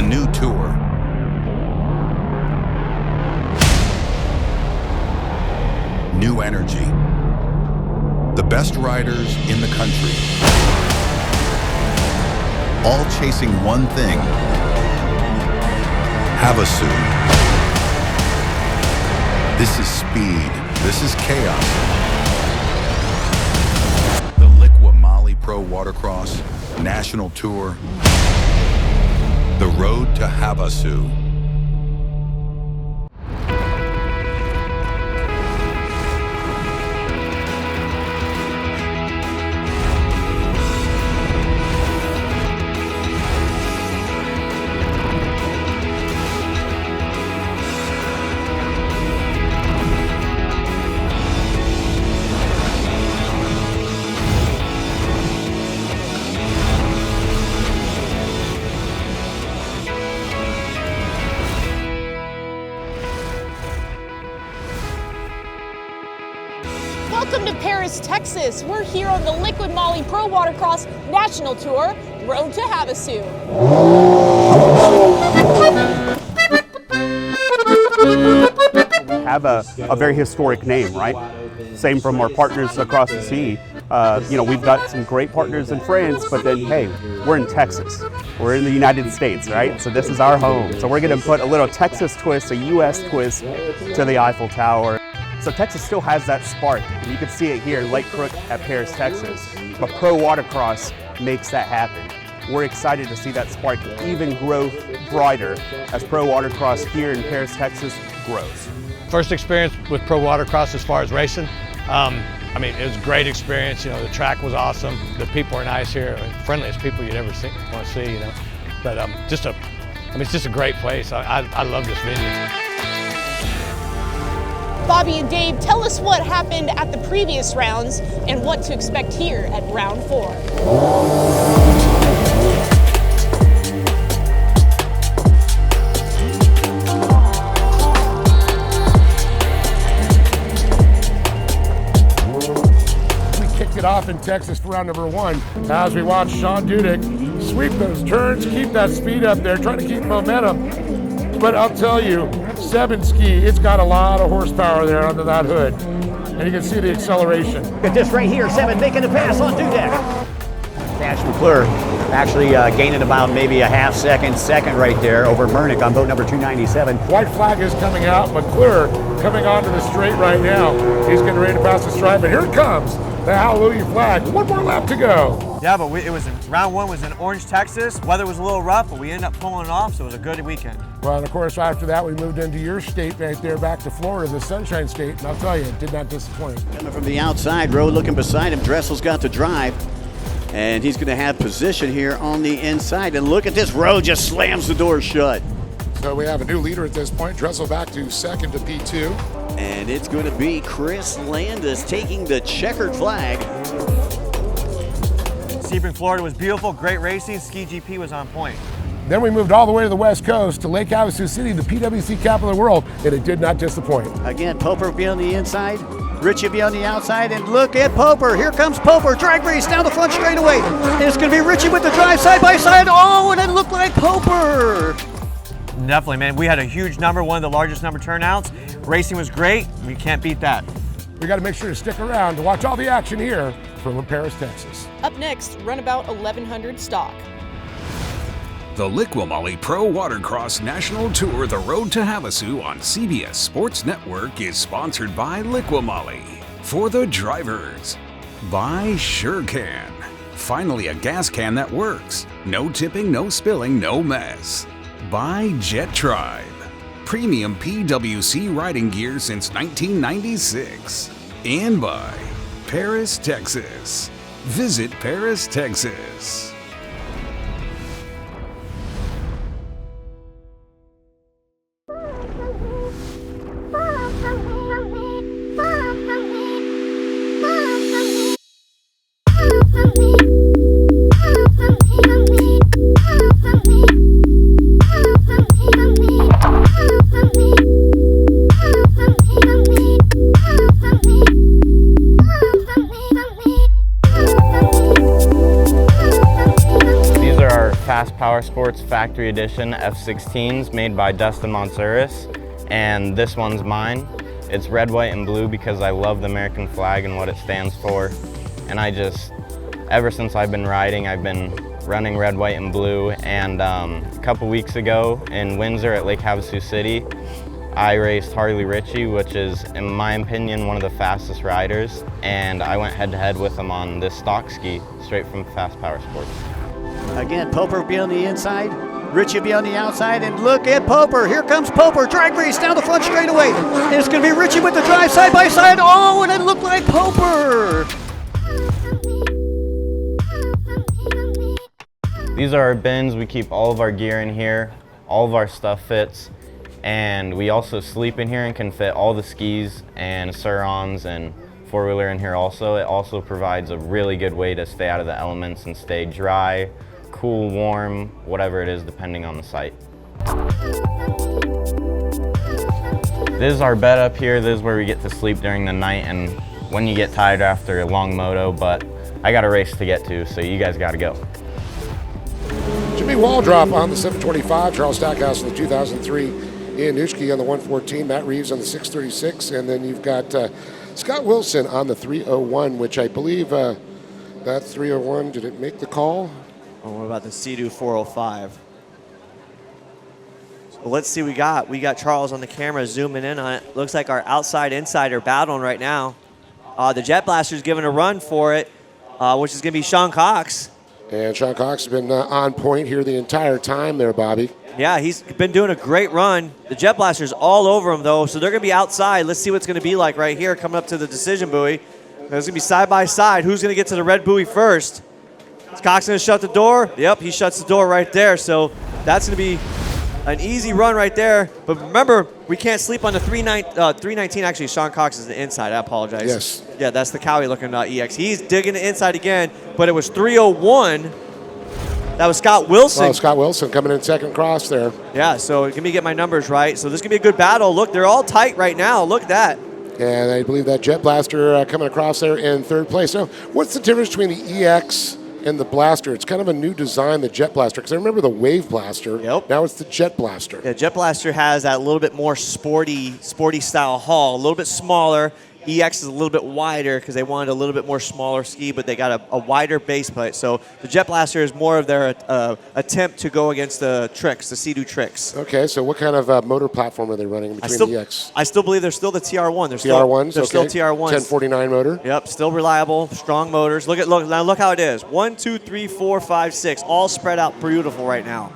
new tour. New energy. The best riders in the country. All chasing one thing. Havasu. This is speed. This is chaos. The Liqui-Moly Pro Watercross National Tour. The road to Havasu. Welcome to Paris, Texas. We're here on the Liqui-Moly Pro Watercross National Tour, Road to Havasu. We have a very historic name, right? Same from our partners across the sea. We've got some great partners in France, but then, hey, we're in Texas. We're in the United States, right? So this is our home. So we're gonna put a little Texas twist, a US twist to the Eiffel Tower. So Texas still has that spark. You can see it here in Lake Crook at Paris, Texas. But Pro Watercross makes that happen. We're excited to see that spark even grow brighter as Pro Watercross here in Paris, Texas grows. First experience with Pro Watercross as far as racing. It was a great experience. The track was awesome. The people are nice here. Friendliest people you'd ever want to see. But it's just a great place. I love this venue. Bobby and Dave, tell us what happened at the previous rounds and what to expect here at round 4. We kicked it off in Texas for round number 1 as we watched Sean Dudek sweep those turns, keep that speed up there, trying to keep momentum. But I'll tell you, 7 ski, it's got a lot of horsepower there under that hood. And you can see the acceleration. At this right here, 7 making the pass on Dudek. Dash McClure actually gaining about maybe a half second right there over Mernick on boat number 297. White flag is coming out. McClure coming onto the straight right now. He's getting ready to pass the stripe, and here it comes. The hallelujah flag. 1 more lap to go. Yeah, but round 1 was in Orange, Texas. Weather was a little rough, but we ended up pulling it off, so it was a good weekend. Well, and of course, after that, we moved into your state right there, back to Florida, the Sunshine State, and I'll tell you, it did not disappoint. Coming from the outside, Rowe looking beside him. Dressel's got the drive, and he's going to have position here on the inside. And look at this, Rowe just slams the door shut. So we have a new leader at this point. Dressel back to second to P2. And it's going to be Chris Landis taking the checkered flag. Sebring, Florida was beautiful, great racing. Ski GP was on point. Then we moved all the way to the West Coast to Lake Havasu City, the PWC capital of the world, and it did not disappoint. Again, Poper will be on the inside, Richie will be on the outside, and look at Poper. Here comes Poper, drag race down the front straightaway. And it's going to be Richie with the drive side by side. Oh, and it looked like Poper. Definitely, man. We had a huge number, one of the largest number turnouts. Racing was great. We can't beat that. We got to make sure to stick around to watch all the action here from Paris, Texas. Up next, runabout 1100 stock. The Liqui-Moly Pro Watercross National Tour, The Road to Havasu on CBS Sports Network is sponsored by Liqui-Moly. For the drivers. By SureCan. Finally a gas can that works. No tipping, no spilling, no mess. By Jet Tribe. Premium PWC riding gear since 1996. And by Paris, Texas. Visit Paris, Texas. Fast Power Sports Factory Edition F16s made by Dustin Montserrat, and this one's mine. It's red, white, and blue because I love the American flag and what it stands for. And ever since I've been riding, I've been running red, white, and blue. And a couple weeks ago in Windsor at Lake Havasu City, I raced Harley Ritchie, which is, in my opinion, one of the fastest riders. And I went head-to-head with him on this stock ski, straight from Fast Power Sports. Again, Poper will be on the inside. Ritchie will be on the outside. And look at Poper. Here comes Poper. Drag race down the front straightaway. And it's going to be Ritchie with the drive side by side. Oh, and it looked like Poper. These are our bins. We keep all of our gear in here. All of our stuff fits. And we also sleep in here and can fit all the skis and Sur-Ons and four-wheeler in here also. It also provides a really good way to stay out of the elements and stay dry, cool, warm, whatever it is depending on the site. This is our bed up here. This is where we get to sleep during the night and when you get tired after a long moto, but I got a race to get to, so you guys got to go. Jimmy Waldrop on the 725, Charles Stackhouse in the 2003, Ian Nuschke on the 114, Matt Reeves on the 636, and then you've got Scott Wilson on the 301, which I believe that 301, did it make the call? Oh, what about the Sea-Doo 405? Well, let's see we got Charles on the camera zooming in on it. Looks like our outside-inside are battling right now. The Jet Blaster's giving a run for it, which is going to be Sean Cox. And Sean Cox has been on point here the entire time there, Bobby. Yeah, he's been doing a great run. The Jet Blaster's all over him, though, so they're going to be outside. Let's see what's going to be like right here coming up to the decision buoy. There's going to be side by side. Who's going to get to the red buoy first? Is Cox going to shut the door? Yep, he shuts the door right there, so that's going to be an easy run right there. But remember, we can't sleep on the 319. Actually, Sean Cox is the inside. I apologize. Yes. Yeah, that's the Cowie-looking EX. He's digging the inside again, but it was 301. That was Scott Wilson. Well, Scott Wilson coming in second cross there. Yeah, so let me get my numbers right. So this is going to be a good battle. Look, they're all tight right now. Look at that. And I believe that Jet Blaster coming across there in third place. Now, what's the difference between the EX and the Blaster? It's kind of a new design, the Jet Blaster, because I remember the Wave Blaster. Yep. Now it's the Jet Blaster. Yeah, Jet Blaster has that little bit more sporty style hull, a little bit smaller. EX is a little bit wider because they wanted a little bit more smaller ski, but they got a wider base plate. So the Jet Blaster is more of their attempt to go against the tricks, the Sea-Doo tricks. Okay, so what kind of motor platform are they running between the EX? I still believe they're still the TR1. They're TR1s, they're still TR1s. 1049 motor. Yep, still reliable, strong motors. Look how it is. 1, 2, 3, 4, 5, 6, all spread out beautiful right now.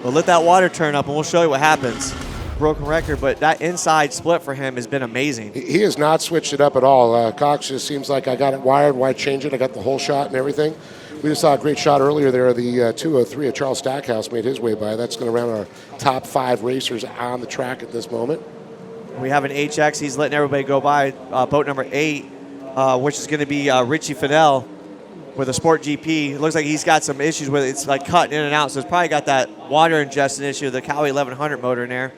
We'll let that water turn up, and we'll show you what happens. Broken record, but that inside split for him has been amazing. He has not switched it up at all. Cox just seems like I got it wired. Why change it? I got the whole shot and everything. We just saw a great shot earlier there. The 203 of Charles Stackhouse made his way by. That's going to round our top 5 racers on the track at this moment. We have an HX. He's letting everybody go by. Boat number 8, which is going to be Richie Fidel with a Sport GP. It looks like he's got some issues with it. It's like cutting in and out, so it's probably got that water ingestion issue, the Cowie 1100 motor in there.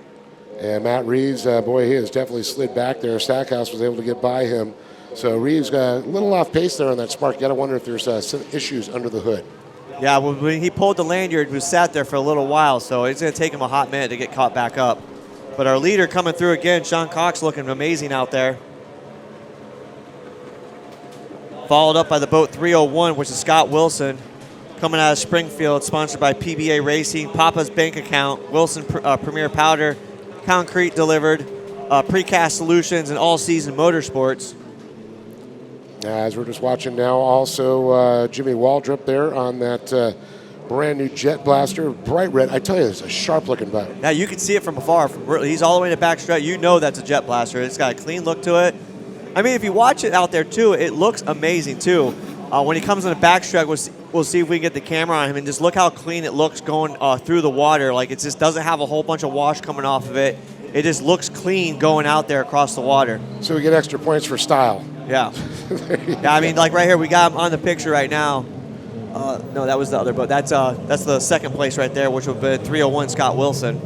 And Matt Reeves, boy, he has definitely slid back there. Stackhouse was able to get by him. So Reeves got a little off pace there on that spark. You got to wonder if there's some issues under the hood. Yeah, well, when he pulled the lanyard, he was sat there for a little while, so it's going to take him a hot minute to get caught back up. But our leader coming through again, Sean Cox, looking amazing out there. Followed up by the boat 301, which is Scott Wilson, coming out of Springfield, sponsored by PBA Racing, Papa's Bank Account, Wilson Premier Powder, Concrete Delivered, Precast Solutions, and All Season Motorsports. As we're just watching now, also Jimmy Waldrop there on that brand new Jet Blaster, bright red. I tell you, it's a sharp looking boat. Now you can see it from afar. He's all the way to backstrap. You know that's a Jet Blaster. It's got a clean look to it. I mean, if you watch it out there too, it looks amazing too. When he comes on the backstrap, we'll see if we can get the camera on him and just look how clean it looks going through the water. Like, it just doesn't have a whole bunch of wash coming off of it. It just looks clean going out there across the water. So we get extra points for style. Yeah. Yeah, I mean, like right here, we got him on the picture right now. No, that was the other boat. That's the second place right there, which would be 301 Scott Wilson.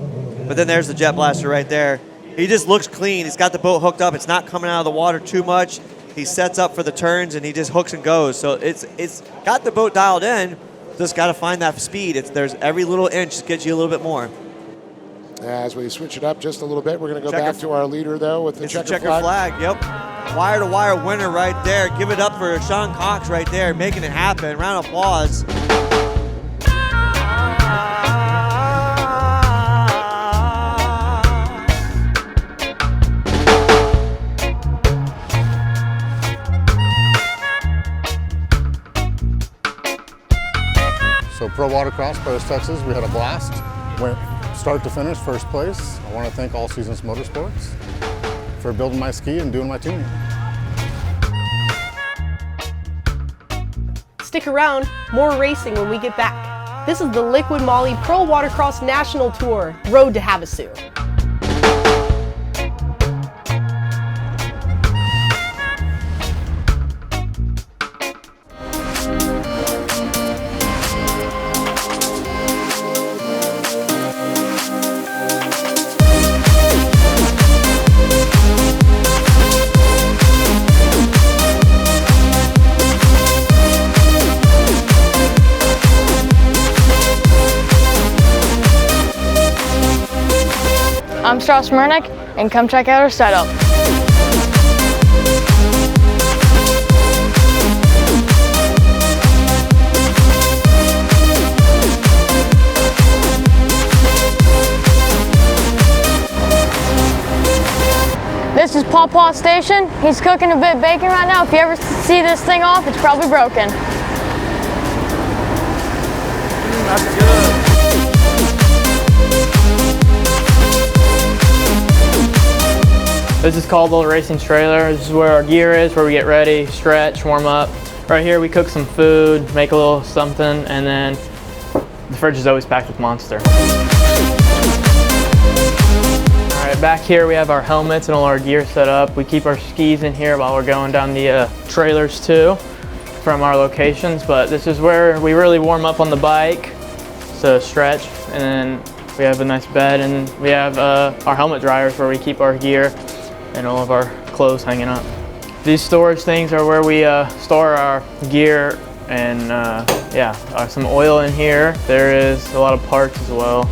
But then there's the Jet Blaster right there. He just looks clean. He's got the boat hooked up. It's not coming out of the water too much. He sets up for the turns, and he just hooks and goes. So it's got the boat dialed in. Just got to find that speed. There's every little inch gets you a little bit more. As we switch it up just a little bit, we're going to go back to our leader, though, with the checker flag. Yep. Wire-to-wire winner right there. Give it up for Sean Cox right there, making it happen. Round of applause. So Pro Watercross, Paris, Texas, we had a blast. Went start to finish, first place. I want to thank All Seasons Motorsports for building my ski and doing my tuning. Stick around, more racing when we get back. This is the Liquid Molly Pro Watercross National Tour, Road to Havasu. I'm Strauss Murnick, and come check out our setup. This is Pawpaw's station. He's cooking a bit of bacon right now. If you ever see this thing off, it's probably broken. That's good. This is called Little Racing's trailer. This is where our gear is, where we get ready, stretch, warm up. Right here we cook some food, make a little something, and then the fridge is always packed with Monster. All right, back here we have our helmets and all our gear set up. We keep our skis in here while we're going down the trailers too from our locations, but this is where we really warm up on the bike, so stretch, and then we have a nice bed, and we have our helmet dryers where we keep our gear and all of our clothes hanging up. These storage things are where we store our gear, and some oil in here. There is a lot of parts as well.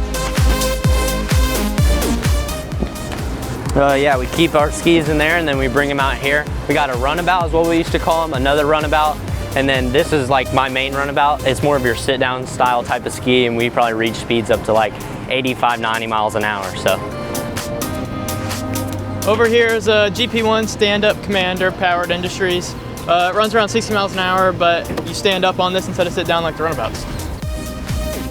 Yeah, we keep our skis in there and then we bring them out here. We got a runabout is what we used to call them, another runabout. And then this is like my main runabout. It's more of your sit down style type of ski, and we probably reach speeds up to like 85, 90 miles an hour, so. Over here is a GP1 stand-up Commander, Powered Industries. It runs around 60 miles an hour, but you stand up on this instead of sit down like the runabouts.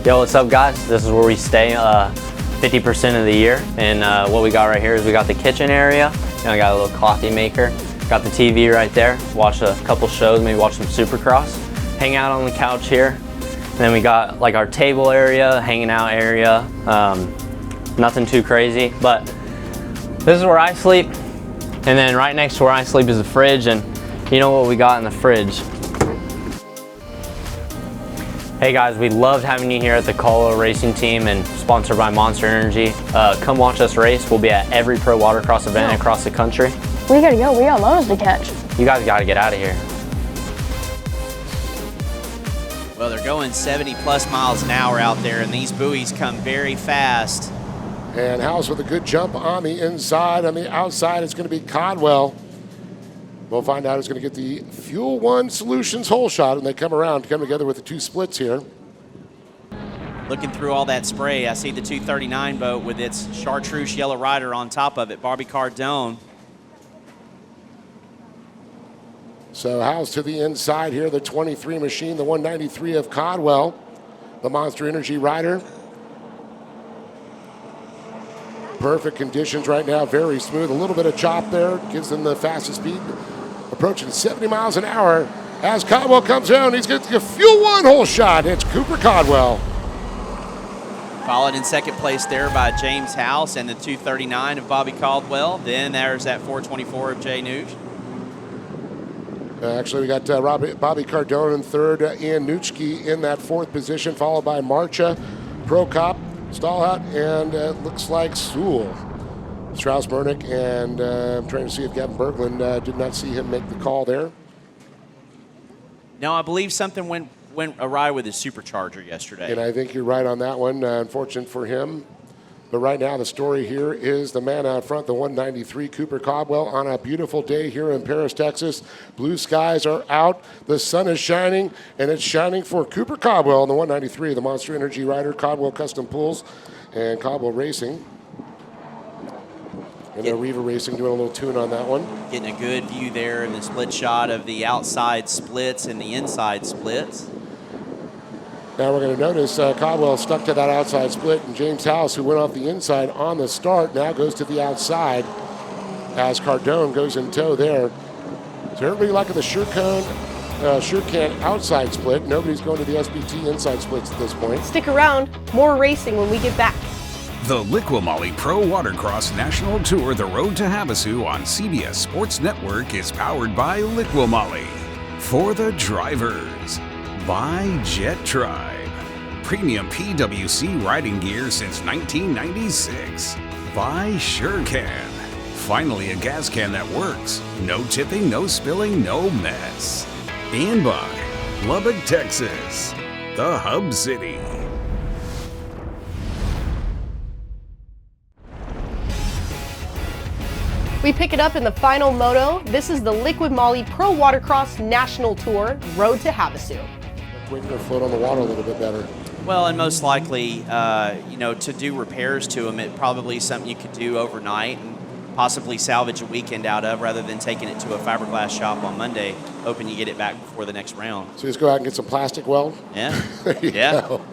Yo, what's up guys? This is where we stay 50% of the year. And what we got right here is we got the kitchen area. And I got a little coffee maker. Got the TV right there. Watch a couple shows, maybe watch some Supercross. Hang out on the couch here. And then we got like our table area, hanging out area. Nothing too crazy, but this is where I sleep. And then right next to where I sleep is the fridge, and you know what we got in the fridge. Hey guys, we loved having you here at the Colo Racing Team and sponsored by Monster Energy. Come watch us race. We'll be at every pro watercross event across the country. We gotta go, we got loads to catch. You guys gotta get out of here. Well, they're going 70 plus miles an hour out there, and these buoys come very fast. And House with a good jump on the inside. On the outside, it's going to be Codwell. We'll find out who's going to get the Fuel One Solutions hole shot when they come around to come together with the two splits here. Looking through all that spray, I see the 239 boat with its chartreuse yellow rider on top of it, Barbie Cardone. So House to the inside here, the 23 machine, the 193 of Codwell, the Monster Energy rider. Perfect conditions right now, very smooth. A little bit of chop there, gives them the fastest speed. Approaching 70 miles an hour. As Codwell comes down, he's getting a Fuel One hole shot. It's Cooper Codwell. Followed in second place there by James House and the 239 of Bobby Caldwell. Then there's that 424 of Jay Nuge. Actually, we got Bobby Cardone in third, Ian Nuchke in that fourth position, followed by Marcha, Prokop, Stallhat, and looks like Sewell. Strauss Murnick, and I'm trying to see if Gavin Berglund did not see him make the call there. No, I believe something went went awry with his supercharger yesterday. And I think you're right on that one. Unfortunate for him. But right now, the story here is the man out front, the 193, Cooper Caldwell, on a beautiful day here in Paris, Texas. Blue skies are out. The sun is shining, and it's shining for Cooper Caldwell on the 193, the Monster Energy rider, Caldwell Custom Pools, and Caldwell Racing. And Riva Racing doing a little tune on that one. Getting a good view there in the split shot of the outside splits and the inside splits. Now we're going to notice Caldwell stuck to that outside split, and James House, who went off the inside on the start, now goes to the outside as Cardone goes in tow there. So everybody liking the Sure-Can outside split. Nobody's going to the SBT inside splits at this point. Stick around, more racing when we get back. The Liqui-Moly Pro Watercross National Tour, The Road to Havasu on CBS Sports Network is powered by Liqui-Moly. For the drivers, by Jet Tribe. Premium PWC riding gear since 1996. By Sure-Can. Finally a gas can that works. No tipping, no spilling, no mess. And by Lubbock, Texas, the Hub City. We pick it up in the final moto. This is the Liqui-Moly Pro Watercross National Tour, Road to Havasu. Making her float on the water a little bit better. Well, and most likely, to do repairs to them, it probably something you could do overnight and possibly salvage a weekend out of rather than taking it to a fiberglass shop on Monday, hoping you get it back before the next round. So just go out and get some plastic weld? Yeah. Yeah. Go.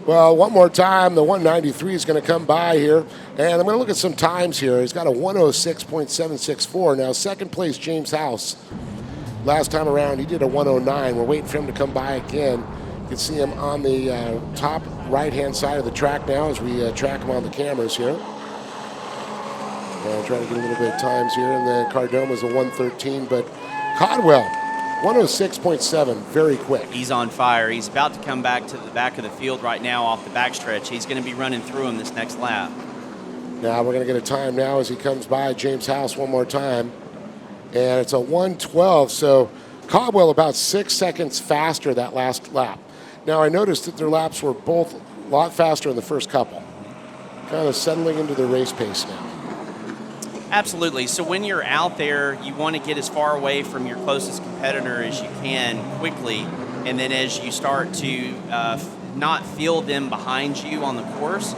Well, one more time, the 193 is going to come by here, and I'm going to look at some times here. He's got a 106.764. Now, second place, James House. Last time around, he did a 109. We're waiting for him to come by again. You can see him on the top right-hand side of the track now as we track him on the cameras here. And trying to get a little bit of times here. And then Cardone was a 113, but Caldwell, 106.7, very quick. He's on fire. He's about to come back to the back of the field right now off the backstretch. He's going to be running through him this next lap. Now we're going to get a time now as he comes by James House one more time. And it's a 112, so Caldwell about 6 seconds faster that last lap. Now I noticed that their laps were both a lot faster in the first couple. Kind of settling into the race pace now. Absolutely. So when you're out there, you want to get as far away from your closest competitor as you can quickly. And then as you start to not feel them behind you on the course,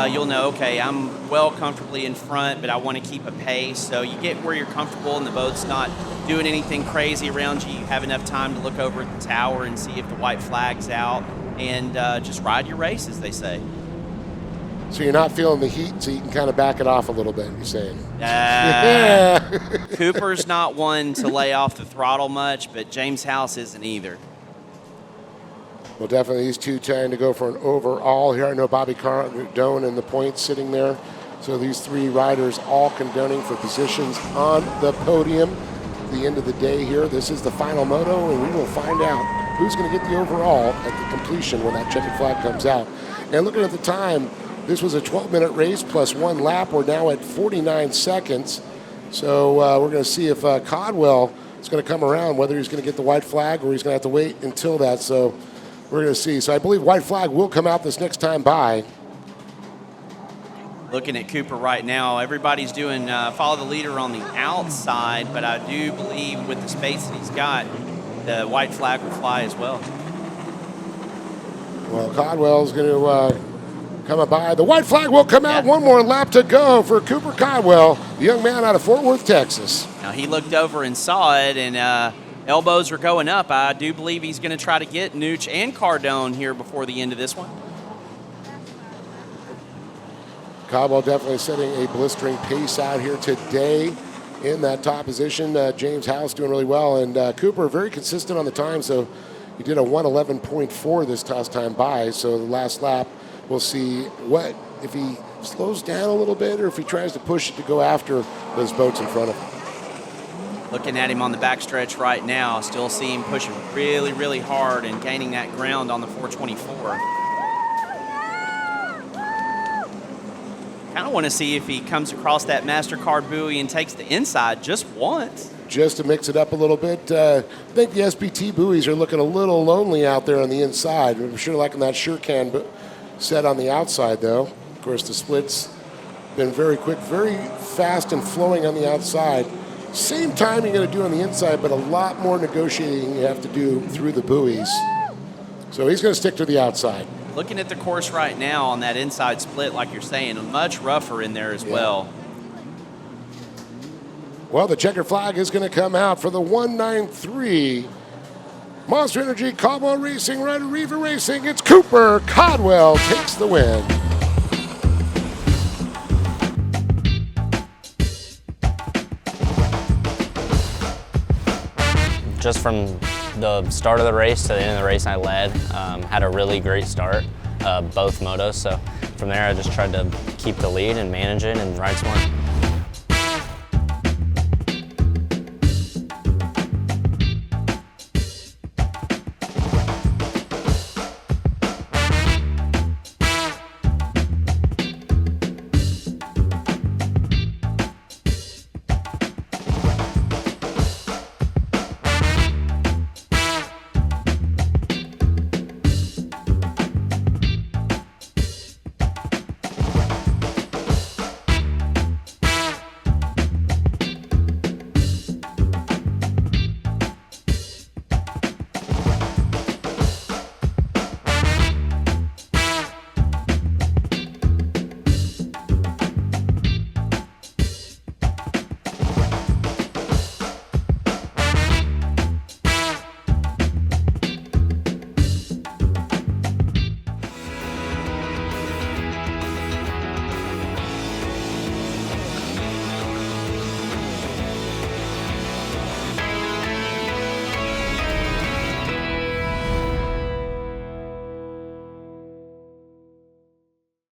you'll know, okay, I'm well comfortably in front, but I want to keep a pace. So you get where you're comfortable and the boat's not doing anything crazy around you. You have enough time to look over at the tower and see if the white flag's out and just ride your race, as they say. So you're not feeling the heat, so you can kind of back it off a little bit, you're saying? Cooper's not one to lay off the throttle much, but James House isn't either. Well, definitely these two trying to go for an overall here. I know Bobby Cardone and the points sitting there. So these three riders all condoning for positions on the podium. At the end of the day here, this is the final moto, and we will find out who's going to get the overall at the completion when that checkered flag comes out. And looking at the time, this was a 12-minute race plus one lap. We're now at 49 seconds. So we're going to see if Caldwell is going to come around, whether he's going to get the white flag or he's going to have to wait until that. So we're going to see. So I believe white flag will come out this next time by. Looking at Cooper right now, everybody's doing follow the leader on the outside, but I do believe with the space that he's got, the white flag will fly as well. Well, Caldwell's going to come by. The white flag will come out. One more lap to go for Cooper Caldwell, the young man out of Fort Worth, Texas. Now he looked over and saw it, and elbows are going up. I do believe he's going to try to get Nooch and Cardone here before the end of this one. Caldwell definitely setting a blistering pace out here today in that top position. James House doing really well, and Cooper very consistent on the time, so he did a 111.4 this last time by. So the last lap, we'll see what if he slows down a little bit or if he tries to push it to go after those boats in front of him. Looking at him on the backstretch right now, still see him pushing really, really hard and gaining that ground on the 424. Kind of want to see if he comes across that MasterCard buoy and takes the inside just once. Just to mix it up a little bit. I think the SBT buoys are looking a little lonely out there on the inside. I'm sure liking that Surecan set on the outside, though. Of course, the split's been very quick, very fast and flowing on the outside. Same time you're going to do on the inside, but a lot more negotiating you have to do through the buoys. So he's going to stick to the outside. Looking at the course right now on that inside split, like you're saying, much rougher in there as well. Well, the checker flag is going to come out for the 193 Monster Energy Caldwell Racing Rider Reaver Racing. It's Cooper Codwell takes the win. Just from the start of the race to the end of the race, I led. Had a really great start, both motos. So from there, I just tried to keep the lead and manage it and ride smart.